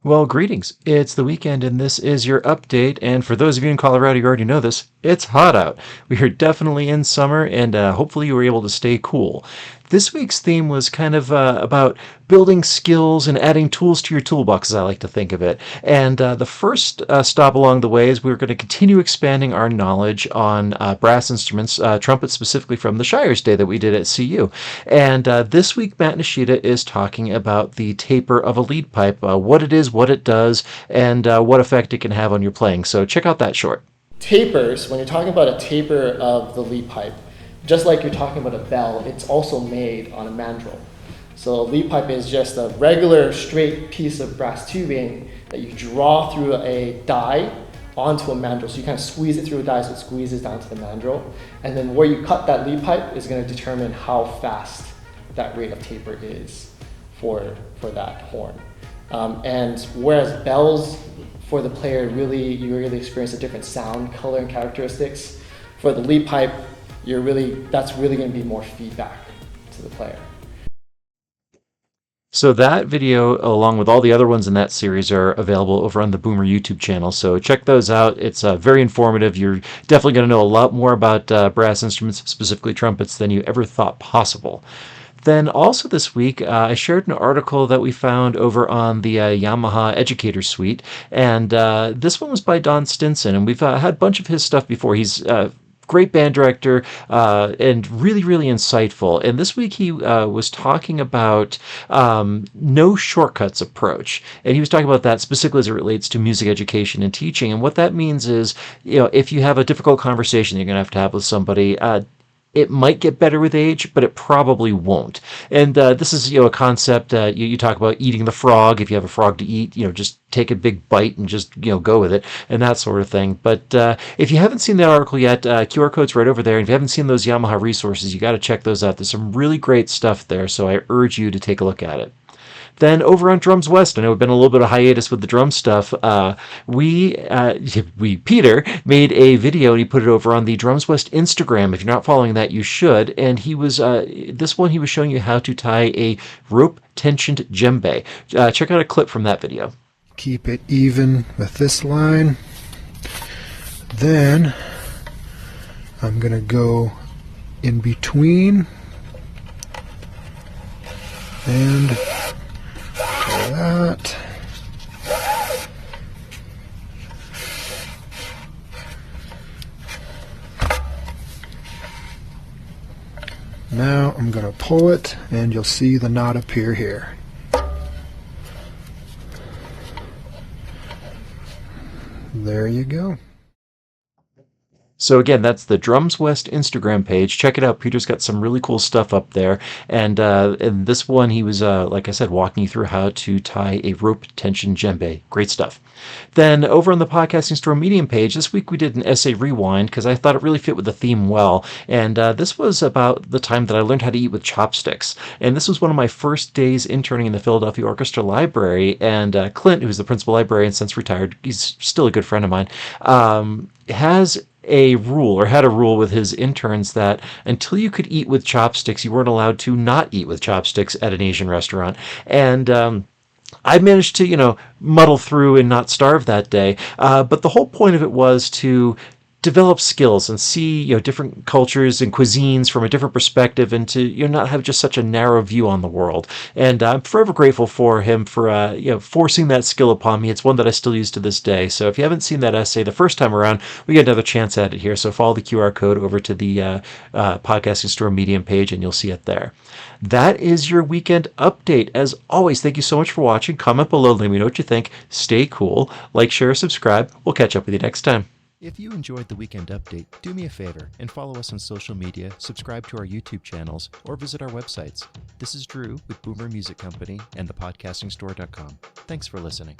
Well, greetings. It's the weekend, and this is your update. And for those of you in Colorado, you already know this. It's hot out. We are definitely in summer, and hopefully you were able to stay cool. This week's theme was kind of about building skills and adding tools to your toolbox, as I like to think of it. And the first stop along the way is we're going to continue expanding our knowledge on brass instruments, trumpet specifically from the Shires Day that we did at CU. And this week, Matt Nishida is talking about the taper of a lead pipe, what it is, what it does, and what effect it can have on your playing. So check out that short. Tapers, when you're talking about a taper of the lead pipe, just like you're talking about a bell, it's also made on a mandrel. So a lead pipe is just a regular straight piece of brass tubing that you draw through a die onto a mandrel. So you kind of squeeze it through a die so it squeezes down to the mandrel. And then where you cut that lead pipe is going to determine how fast that rate of taper is for that horn. And whereas bells, for the player, you really experience a different sound, color, and characteristics. For the lead pipe, that's really going to be more feedback to the player. So that video, along with all the other ones in that series, are available over on the Boomer YouTube channel. So check those out. It's very informative. You're definitely going to know a lot more about brass instruments, specifically trumpets, than you ever thought possible. Then also this week, I shared an article that we found over on the Yamaha Educator Suite, and this one was by Don Stinson, and we've had a bunch of his stuff before. He's great band director and really, really insightful. And this week he was talking about no shortcuts approach. And he was talking about that specifically as it relates to music education and teaching. And what that means is, if you have a difficult conversation you're going to have with somebody, it might get better with age, but it probably won't. And this is, a concept. You talk about eating the frog. If you have a frog to eat, just take a big bite and just, go with it and that sort of thing. But if you haven't seen that article yet, QR code's right over there. And if you haven't seen those Yamaha resources, you got to check those out. There's some really great stuff there. So I urge you to take a look at it. Then over on Drums West, I know we've been a little bit of hiatus with the drum stuff. Peter made a video and he put it over on the Drums West Instagram. If you're not following that, you should. And he was this one he was showing you how to tie a rope tensioned djembe. Check out a clip from that video. Keep it even with this line. Then I'm gonna go in between and that. Now I'm going to pull it and you'll see the knot appear here. There you go. So again, that's the Drums West Instagram page. Check it out. Peter's got some really cool stuff up there. And in this one, he was, like I said, walking you through how to tie a rope tension djembe. Great stuff. Then over on the Podcasting Store Medium page, this week we did an essay rewind because I thought it really fit with the theme well. And this was about the time that I learned how to eat with chopsticks. And this was one of my first days interning in the Philadelphia Orchestra Library. And Clint, who's the principal librarian, since retired, he's still a good friend of mine, had a rule with his interns that until you could eat with chopsticks, you weren't allowed to not eat with chopsticks at an Asian restaurant. And I managed to, muddle through and not starve that day. But the whole point of it was to develop skills and see, different cultures and cuisines from a different perspective, and to, not have just such a narrow view on the world. And I'm forever grateful for him for, forcing that skill upon me. It's one that I still use to this day. So if you haven't seen that essay the first time around, we get another chance at it here. So follow the QR code over to the Podcasting Store Medium page and you'll see it there. That is your weekend update. As always, thank you so much for watching. Comment below, let me know what you think. Stay cool. Like, share, subscribe. We'll catch up with you next time. If you enjoyed the Weekend Update, do me a favor and follow us on social media, subscribe to our YouTube channels, or visit our websites. This is Drew with Boomer Music Company and thepodcastingstore.com. Thanks for listening.